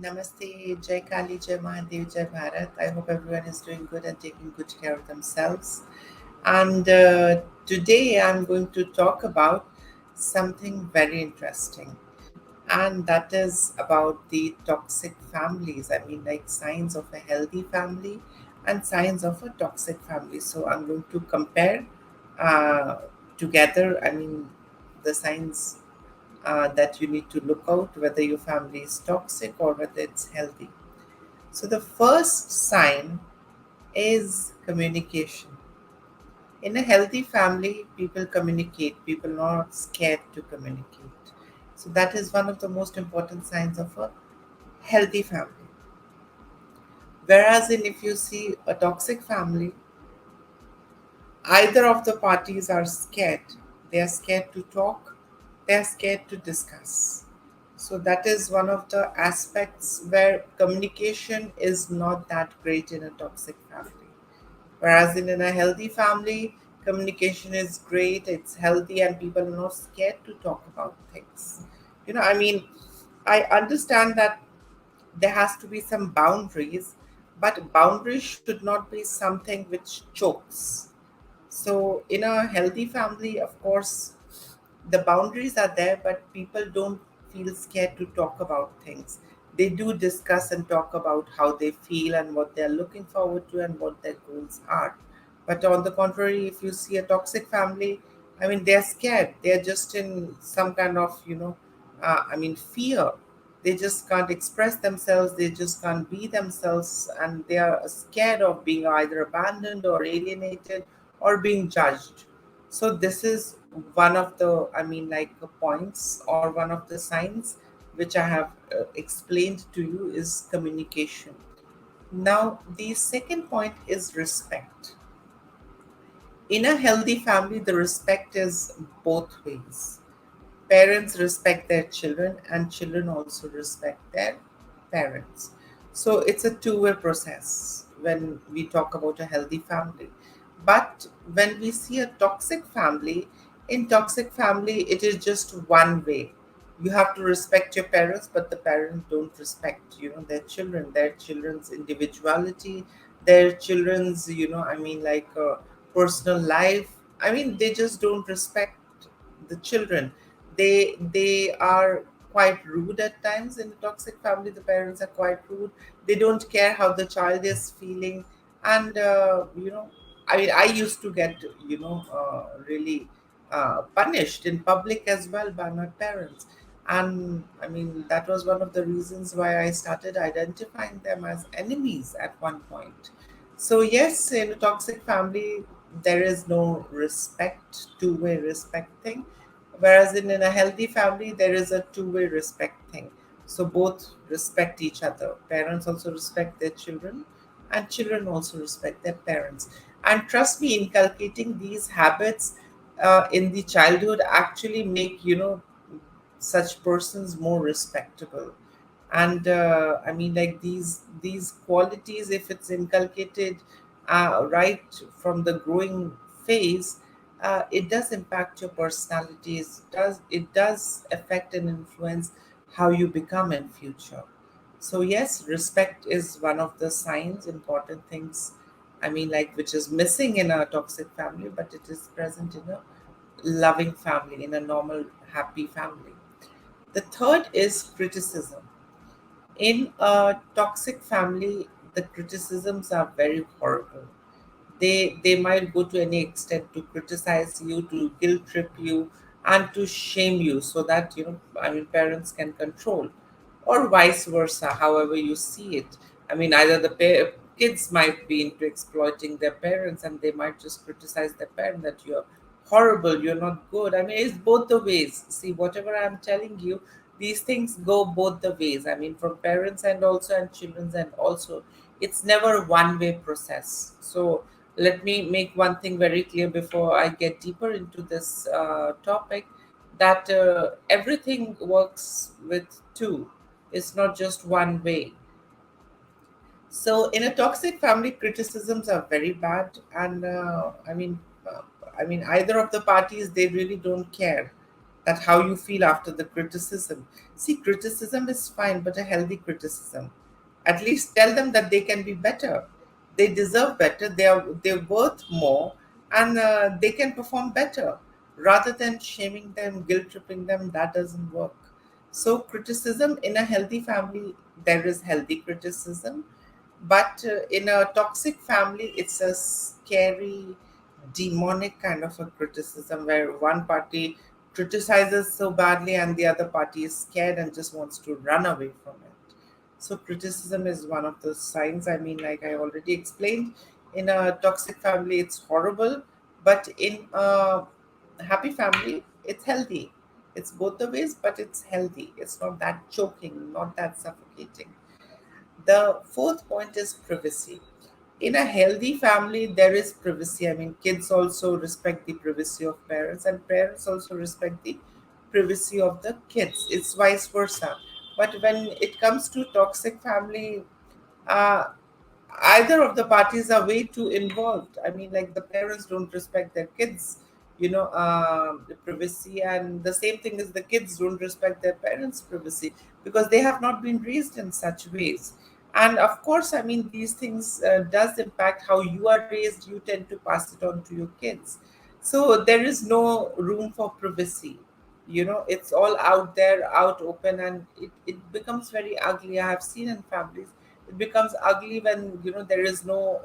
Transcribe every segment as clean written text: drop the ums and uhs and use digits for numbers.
Namaste, Jai Kali, Jai Mahadev, Jai Bharat. I hope everyone is doing good and taking good care of themselves. And today I'm going to talk about something very interesting, and that is about the toxic families. I mean, like signs of a healthy family and signs of a toxic family. So I'm going to compare uh, together, the signs that you need to look out whether your family is toxic or whether it's healthy. So, the first sign is communication. In a healthy family, people communicate, people are not scared to communicate. So, that is one of the most important signs of a healthy family. Whereas, if you see a toxic family, either of the parties are scared. They are scared to talk, they are scared to discuss. So, that is one of the aspects where communication is not that great in a toxic family. Whereas in a healthy family, communication is great, it's healthy, and people are not scared to talk about things. I understand that there has to be some boundaries, but boundaries should not be something which chokes. So, in a healthy family, of course, the boundaries are there, but people don't feel scared to talk about things. They do discuss and talk about how they feel and what they're looking forward to and what their goals are. But on the contrary, if you see a toxic family, they're scared. They're just in some kind of, fear. They just can't express themselves. They just can't be themselves. And they are scared of being either abandoned or alienated or being judged. So this is one of the, points or one of the signs which I have explained to you is communication. Now, the second point is respect. In a healthy family, the respect is both ways. Parents respect their children, and children also respect their parents. So it's a two-way process when we talk about a healthy family. But when we see a toxic family, in toxic family, it is just one way. You have to respect your parents, but the parents don't respect, their children's individuality, their children's, personal life. They just don't respect the children. They are quite rude at times. In a toxic family, the parents are quite rude. They don't care how the child is feeling. And I used to get really punished in public as well by my parents. And that was one of the reasons why I started identifying them as enemies at one point. So yes, in a toxic family, there is no respect, two-way respect thing. Whereas in a healthy family, there is a two-way respect thing. So both respect each other. Parents also respect their children, and children also respect their parents. And trust me, inculcating these habits in the childhood actually make such persons more respectable. And like these qualities, if it's inculcated right from the growing phase, it does impact your personality. It does affect and influence how you become in future. So yes, respect is one of the signs, important things, which is missing in a toxic family, but it is present in a loving family, in a normal happy family. The third is criticism. In a toxic family, the criticisms are very horrible. They might go to any extent to criticize you, to guilt trip you, and to shame you, so that parents can control, or vice versa, however you see it. Either the kids might be into exploiting their parents, and they might just criticize their parent that you're horrible, you're not good. It's both the ways. See, whatever I'm telling you, these things go both the ways. From parents and also, and children's and also. It's never a one way process. So let me make one thing very clear before I get deeper into this topic, that everything works with two. It's not just one way. So in a toxic family, criticisms are very bad, and uh, either of the parties, they really don't care. that how you feel after the criticism. See, criticism is fine, but a healthy criticism. At least tell them that they can be better. They deserve better. They're worth more, and they can perform better. Rather than shaming them, guilt tripping them, that doesn't work. So criticism in a healthy family, there is healthy criticism, but in a toxic family, it's a scary, demonic kind of a criticism where one party criticizes so badly and the other party is scared and just wants to run away from it. So, criticism is one of those signs. I mean, like I already explained, in a toxic family, it's horrible, but in a happy family, it's healthy. It's both the ways, but it's healthy. It's not that choking, not that suffocating. The fourth point is privacy. In a healthy family, there is privacy. I mean, kids also respect the privacy of parents, and parents also respect the privacy of the kids. It's vice versa. But when it comes to toxic family, uh, either of the parties are way too involved. I mean, like the parents don't respect their kids, the privacy, and the same thing is the kids don't respect their parents' privacy because they have not been raised in such ways. And of course, I mean, these things does impact how you are raised. You tend to pass it on to your kids. So there is no room for privacy. It's all out there, out open, and it becomes very ugly. I have seen in families it becomes ugly when there is no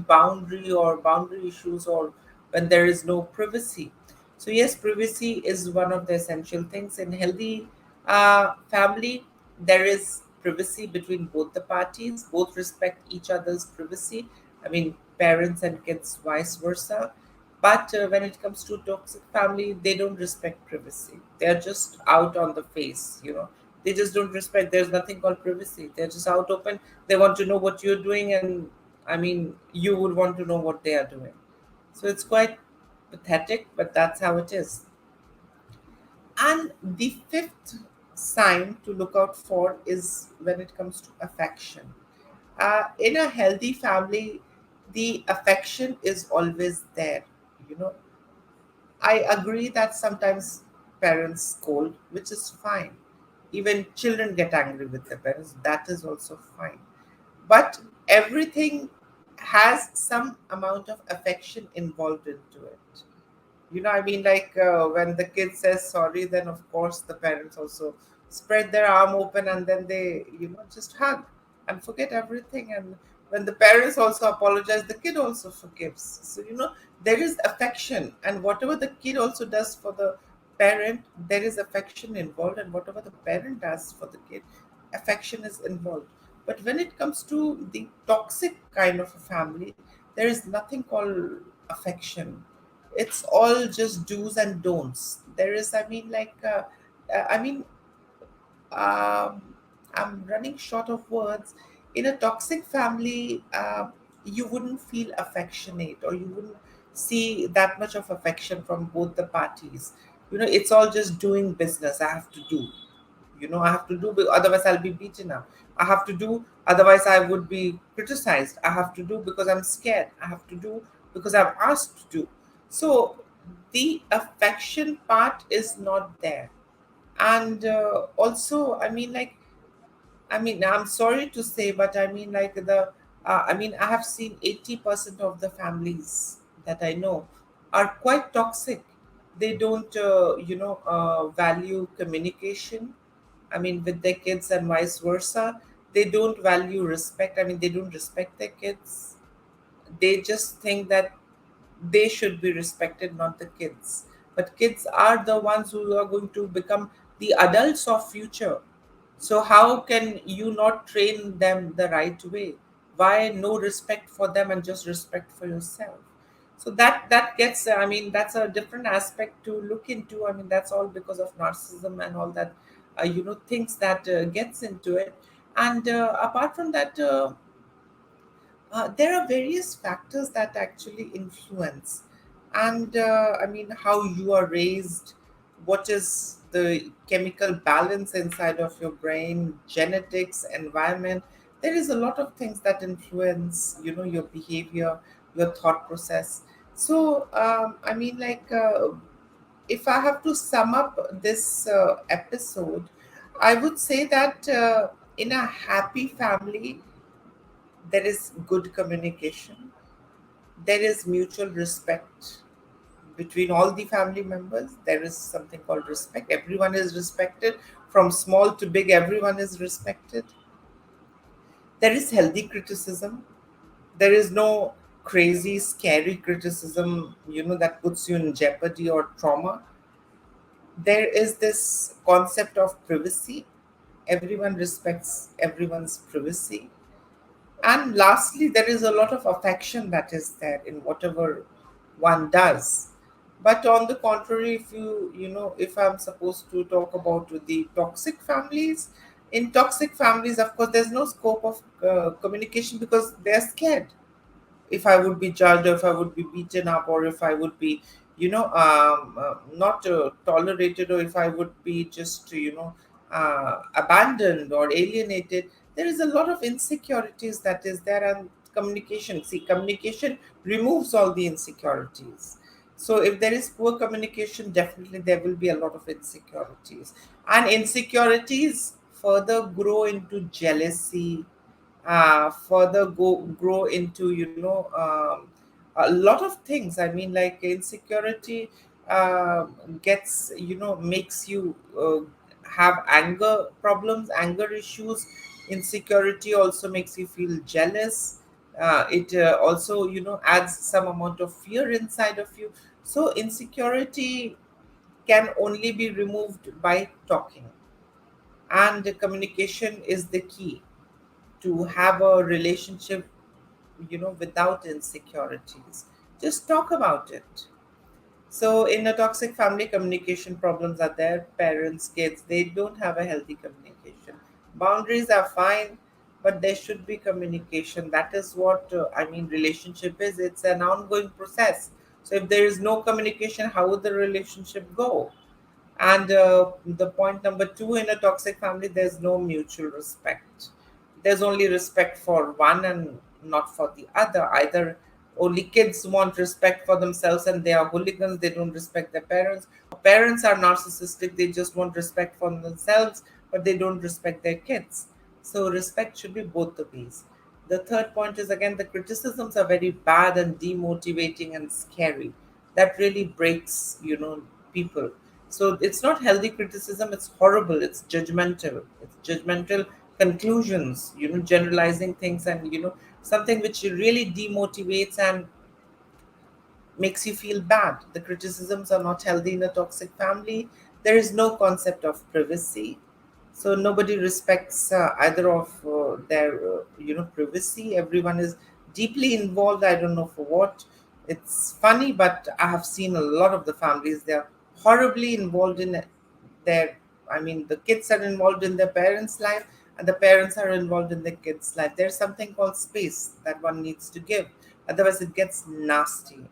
boundary or boundary issues, or when there is no privacy. So yes, privacy is one of the essential things in healthy family. There is privacy between both the parties, both respect each other's privacy. I mean, parents and kids, vice versa. But when it comes to toxic family, they don't respect privacy. They're just out on the face. They just don't respect. There's nothing called privacy. They're just out open. They want to know what you're doing, and I mean, you would want to know what they are doing. So it's quite pathetic, but that's how it is. And the fifth sign to look out for is when it comes to affection. In a healthy family, the affection is always there. You know, I agree that sometimes parents scold, which is fine. Even children get angry with their parents, that is also fine. But everything has some amount of affection involved into it. I mean, like when the kid says sorry, then of course the parents also spread their arm open and then they, just hug and forget everything. And when the parents also apologize, the kid also forgives. So, there is affection. And whatever the kid also does for the parent, there is affection involved. And whatever the parent does for the kid, affection is involved. But when it comes to the toxic kind of a family, there is nothing called affection. It's all just do's and don'ts. There is, I mean, like, I mean, um, I'm running short of words. In a toxic family, you wouldn't feel affectionate, or you wouldn't see that much of affection from both the parties. It's all just doing business. I have to do. I have to do, otherwise I'll be beaten up. I have to do, otherwise I would be criticized. I have to do because I'm scared. I have to do because I'm asked to do. So the affection part is not there. And also, I mean, like, I'm sorry to say, but I mean, like, I have seen 80% of the families that I know are quite toxic. They don't, value communication. I mean, with their kids and vice versa. They don't value respect. I mean, they don't respect their kids. They just think that they should be respected, not the kids. But kids are the ones who are going to become the adults of future. So how can you not train them the right way? Why no respect for them and just respect for yourself? So that gets, I mean, that's a different aspect to look into. I mean, that's all because of narcissism and all that, things that gets into it. And apart from that, there are various factors that actually influence. And I mean, how you are raised, what is the chemical balance inside of your brain, genetics, environment. There is a lot of things that influence, your behavior, your thought process. So, I mean, like, if I have to sum up this episode, I would say that in a happy family, there is good communication, there is mutual respect between all the family members. There is something called respect. Everyone is respected, from small to big, everyone is respected. There is healthy criticism. There is no crazy, scary criticism, that puts you in jeopardy or trauma. There is this concept of privacy. Everyone respects everyone's privacy. And lastly, there is a lot of affection that is there in whatever one does. But on the contrary, if I'm supposed to talk about the toxic families, in toxic families, of course, there's no scope of communication because they're scared. If I would be judged, or if I would be beaten up, or if I would be, not tolerated, or if I would be just, abandoned or alienated, there is a lot of insecurities that is there. And communication, see, communication removes all the insecurities. So if there is poor communication, definitely there will be a lot of insecurities, and insecurities further grow into jealousy, further grow into, a lot of things. I mean, like insecurity gets, makes you have anger problems, anger issues. Insecurity also makes you feel jealous. It also, adds some amount of fear inside of you. So insecurity can only be removed by talking, and the communication is the key to have a relationship, without insecurities. Just talk about it. So in a toxic family, communication problems are there. Parents, kids, they don't have a healthy communication. Boundaries are fine, but there should be communication. That is what, I mean, relationship is. It's an ongoing process. So if there is no communication, how would the relationship go? And the point number two, in a toxic family, there's no mutual respect. There's only respect for one and not for the other. Either only kids want respect for themselves and they are hooligans, they don't respect their parents. Parents are narcissistic, they just want respect for themselves, but they don't respect their kids. So respect should be both the ways. The third point is, again, the criticisms are very bad and demotivating and scary. That really breaks, people. So it's not healthy criticism, it's horrible, it's judgmental. It's judgmental conclusions, generalizing things, and something which really demotivates and makes you feel bad. The criticisms are not healthy in a toxic family. There is no concept of privacy. So nobody respects either of their, privacy. Everyone is deeply involved. I don't know for what. It's funny, but I have seen a lot of the families. They are horribly involved in their. I mean, the kids are involved in their parents' life, and the parents are involved in the kids' life. There's something called space that one needs to give. Otherwise, it gets nasty.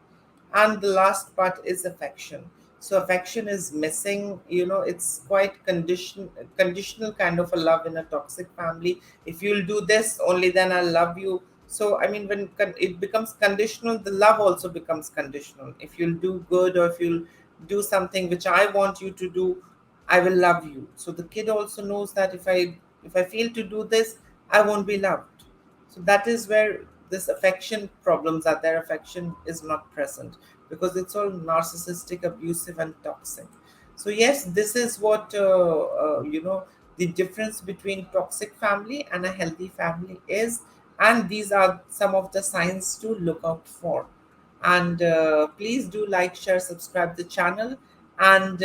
And the last part is affection. So affection is missing. It's quite conditional kind of a love in a toxic family. If you'll do this, only then I'll love you. So I mean, when it becomes conditional, the love also becomes conditional. If you'll do good, or if you'll do something which I want you to do, I will love you. So the kid also knows that if I fail to do this, I won't be loved. So that is where this affection problems are there. Affection is not present because it's all narcissistic, abusive, and toxic. So yes, this is what, the difference between toxic family and a healthy family is, and these are some of the signs to look out for. And please do like, share, subscribe the channel, and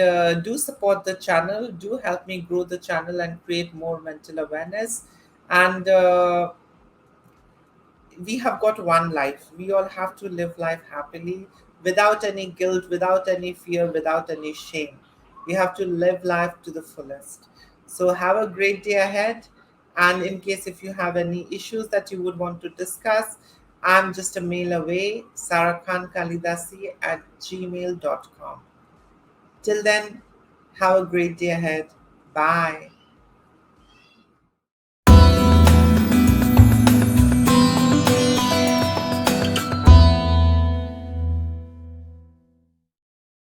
do support the channel. Do help me grow the channel and create more mental awareness. And we have got one life. We all have to live life happily, without any guilt, without any fear, without any shame. We have to live life to the fullest. So have a great day ahead. And in case if you have any issues that you would want to discuss, I'm just a mail away, sarahkhankalidasi at gmail.com. Till then, have a great day ahead. Bye.